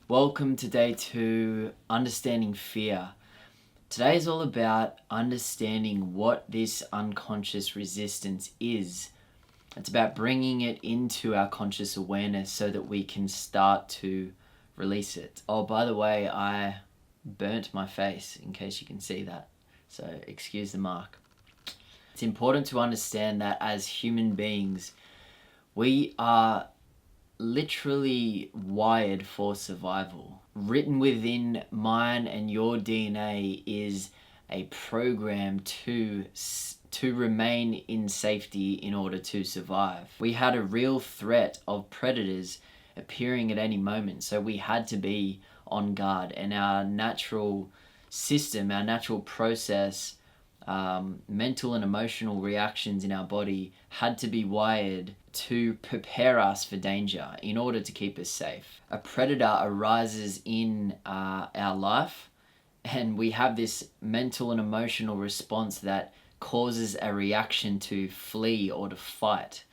Welcome to day 2, understanding fear. Today is all about understanding what this unconscious resistance is. It's about bringing it into our conscious awareness so that we can start to release it. Oh, by the way, I burnt my face, in case you can see that, so excuse the mark. It's important to understand that as human beings, we are literally wired for survival. Written within mine and your DNA is a program to remain in safety in order to survive. We had a real threat of predators appearing at any moment, so we had to be on guard, and our natural system, our natural process, mental and emotional reactions in our body had to be wired to prepare us for danger in order to keep us safe. A predator arises in our life, and we have this mental and emotional response that causes a reaction to flee or to fight.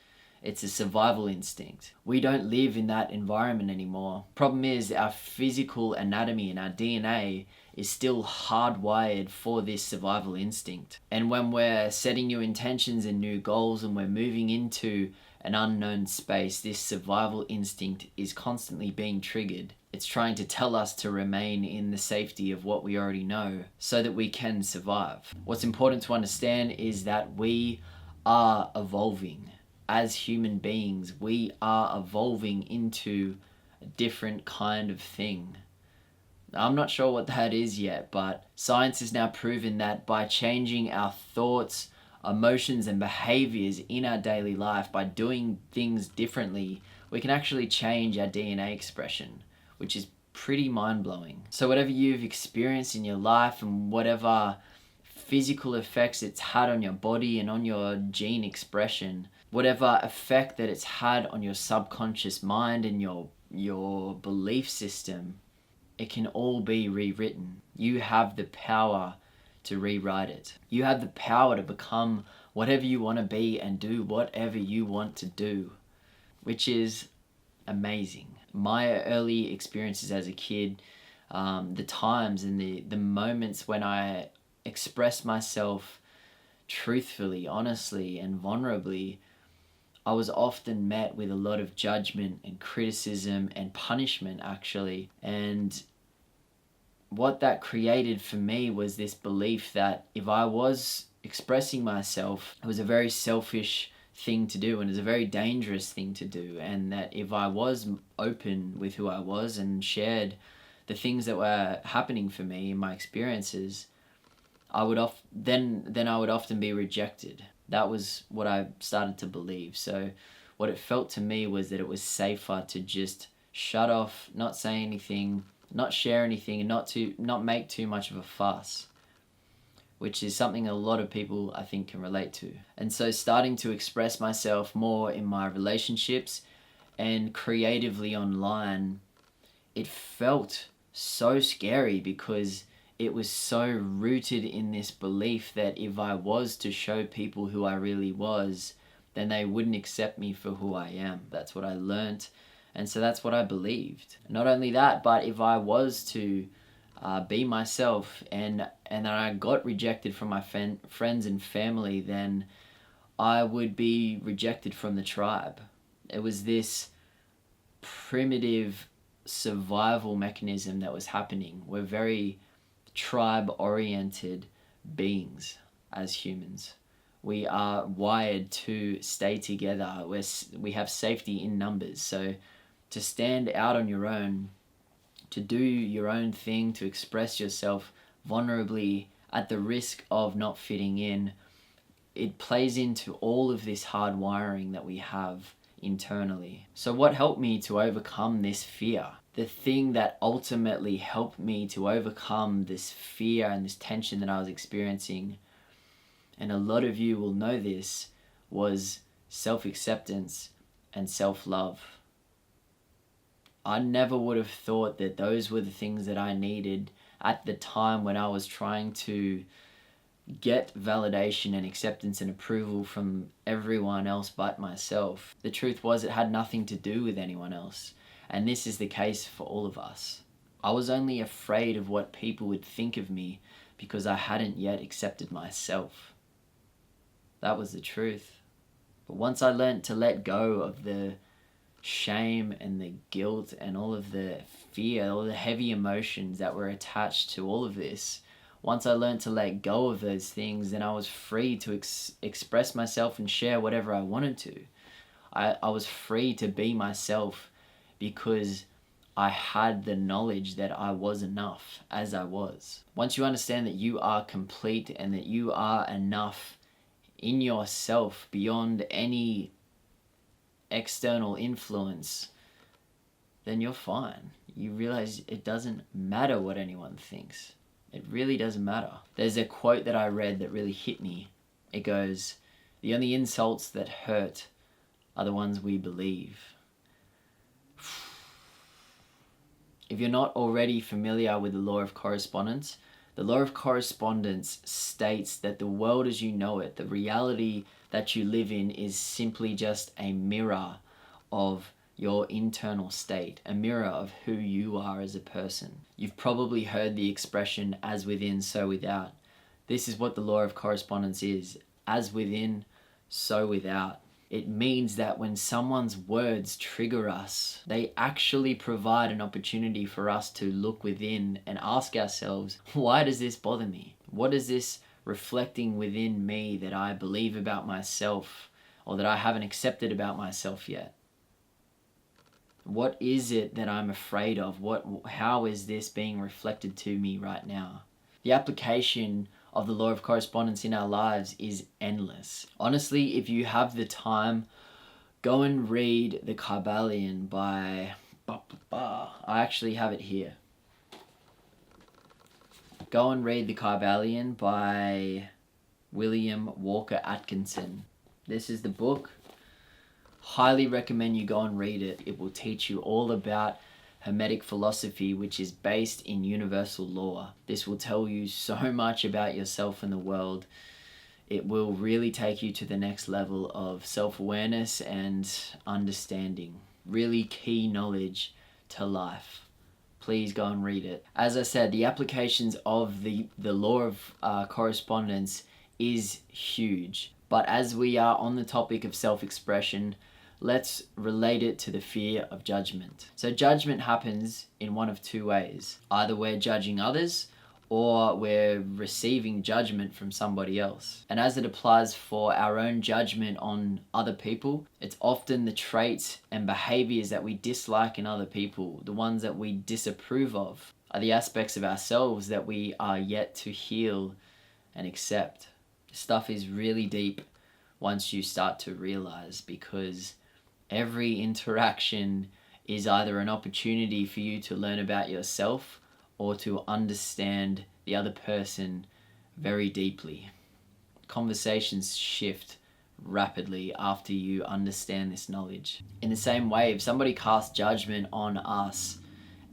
It's a survival instinct. We don't live in that environment anymore. Problem is, our physical anatomy and our DNA is still hardwired for this survival instinct. And when we're setting new intentions and new goals and we're moving into an unknown space, this survival instinct is constantly being triggered. It's trying to tell us to remain in the safety of what we already know so that we can survive. What's important to understand is that we are evolving. As human beings, we are evolving into a different kind of thing. I'm not sure what that is yet, but science has now proven that by changing our thoughts, emotions, and behaviors in our daily life, by doing things differently, we can actually change our DNA expression, which is pretty mind-blowing. So whatever you've experienced in your life and whatever physical effects it's had on your body and on your gene expression, whatever effect that it's had on your subconscious mind and your belief system, it can all be rewritten. You have the power to rewrite it. You have the power to become whatever you want to be and do whatever you want to do, which is amazing. My early experiences as a kid, the times and the moments when I expressed myself truthfully, honestly, and vulnerably, I was often met with a lot of judgment and criticism and punishment, actually. And what that created for me was this belief that if I was expressing myself, it was a very selfish thing to do and it was a very dangerous thing to do, and that if I was open with who I was and shared the things that were happening for me in my experiences, I would then I would often be rejected. That was what I started to believe. So what it felt to me was that it was safer to just shut off, not say anything, not share anything, and not make too much of a fuss, which is something a lot of people, I think, can relate to. And so starting to express myself more in my relationships and creatively online, it felt so scary because it was so rooted in this belief that if I was to show people who I really was, then they wouldn't accept me for who I am. That's what I learnt, and so that's what I believed. Not only that, but if I was to be myself and then I got rejected from my friends and family, then I would be rejected from the tribe. It was this primitive survival mechanism that was happening. We're very tribe-oriented beings as humans. We are wired to stay together. We have safety in numbers. So to stand out on your own, to do your own thing, to express yourself vulnerably at the risk of not fitting in, it plays into all of this hard wiring that we have internally. So what helped me to overcome this fear? The thing that ultimately helped me to overcome this fear and this tension that I was experiencing, and a lot of you will know this, was self-acceptance and self-love. I never would have thought that those were the things that I needed at the time when I was trying to get validation and acceptance and approval from everyone else but myself. The truth was, it had nothing to do with anyone else. And this is the case for all of us. I was only afraid of what people would think of me because I hadn't yet accepted myself. That was the truth. But once I learned to let go of the shame and the guilt and all of the fear, all the heavy emotions that were attached to all of this, once I learned to let go of those things, then I was free to express myself and share whatever I wanted to. I was free to be myself because I had the knowledge that I was enough as I was. Once you understand that you are complete and that you are enough in yourself beyond any external influence, then you're fine. You realize it doesn't matter what anyone thinks. It really doesn't matter. There's a quote that I read that really hit me. It goes, "The only insults that hurt are the ones we believe." If you're not already familiar with the law of correspondence, the law of correspondence states that the world as you know it, the reality that you live in, is simply just a mirror of your internal state, a mirror of who you are as a person. You've probably heard the expression, as within, so without. This is what the law of correspondence is. As within, so without. It means that when someone's words trigger us, they actually provide an opportunity for us to look within and ask ourselves, why does this bother me? What is this reflecting within me that I believe about myself or that I haven't accepted about myself yet? What is it that I'm afraid of? How is this being reflected to me right now? The application of the law of correspondence in our lives is endless. Honestly, if you have the time, go and read The Kybalion by... I actually have it here. Go and read The Kybalion by William Walker Atkinson. This is the book. Highly recommend you go and read it. It will teach you all about Hermetic philosophy, which is based in universal law. This will tell you so much about yourself and the world. It will really take you to the next level of self-awareness and understanding. Really key knowledge to life. Please go and read it. As I said, the applications of the law of correspondence is huge. But as we are on the topic of self-expression, let's relate it to the fear of judgment. So judgment happens in one of two ways. Either we're judging others or we're receiving judgment from somebody else. And as it applies for our own judgment on other people, it's often the traits and behaviors that we dislike in other people, the ones that we disapprove of, are the aspects of ourselves that we are yet to heal and accept. Stuff is really deep once you start to realize, because every interaction is either an opportunity for you to learn about yourself or to understand the other person very deeply. Conversations shift rapidly after you understand this knowledge. In the same way, if somebody casts judgment on us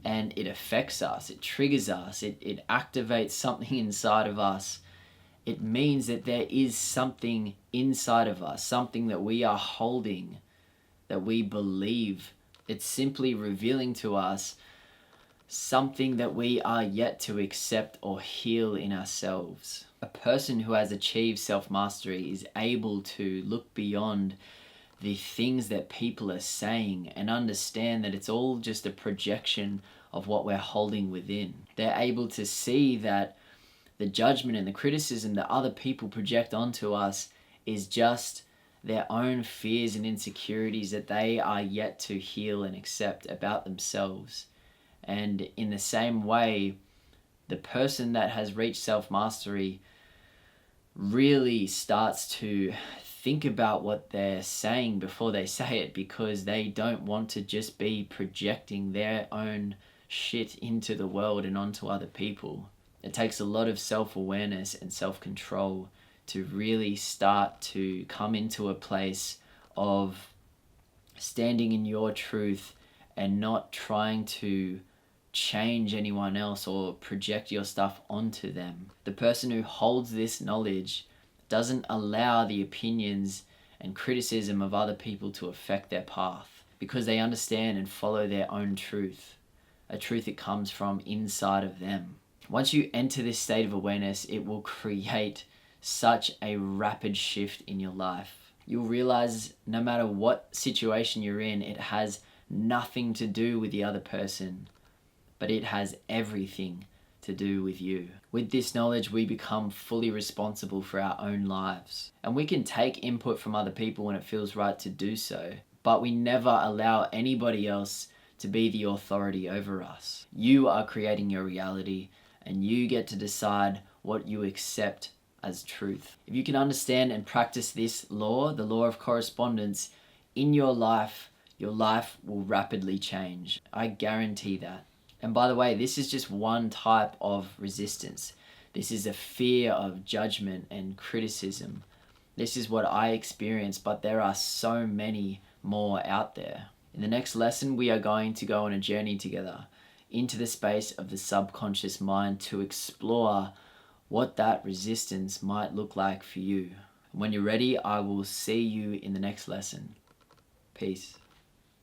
and it affects us, it triggers us, it activates something inside of us, it means that there is something inside of us, something that we are holding, that we believe. It's simply revealing to us something that we are yet to accept or heal in ourselves. A person who has achieved self-mastery is able to look beyond the things that people are saying and understand that it's all just a projection of what we're holding within. They're able to see that the judgment and the criticism that other people project onto us is just their own fears and insecurities that they are yet to heal and accept about themselves. And in the same way, the person that has reached self-mastery really starts to think about what they're saying before they say it, because they don't want to just be projecting their own shit into the world and onto other people. It takes a lot of self-awareness and self-control to really start to come into a place of standing in your truth and not trying to change anyone else or project your stuff onto them. The person who holds this knowledge doesn't allow the opinions and criticism of other people to affect their path. because they understand and follow their own truth, a truth that comes from inside of them. Once you enter this state of awareness, it will create such a rapid shift in your life. You'll realize no matter what situation you're in, it has nothing to do with the other person, but it has everything to do with you. With this knowledge, we become fully responsible for our own lives. And we can take input from other people when it feels right to do so, but we never allow anybody else to be the authority over us. You are creating your reality, and you get to decide what you accept as truth. If you can understand and practice this law, the law of correspondence, in your life will rapidly change. I guarantee that. And by the way, this is just one type of resistance. This is a fear of judgment and criticism. This is what I experience, but there are so many more out there. In the next lesson, we are going to go on a journey together into the space of the subconscious mind to explore what that resistance might look like for you. When you're ready, I will see you in the next lesson. Peace.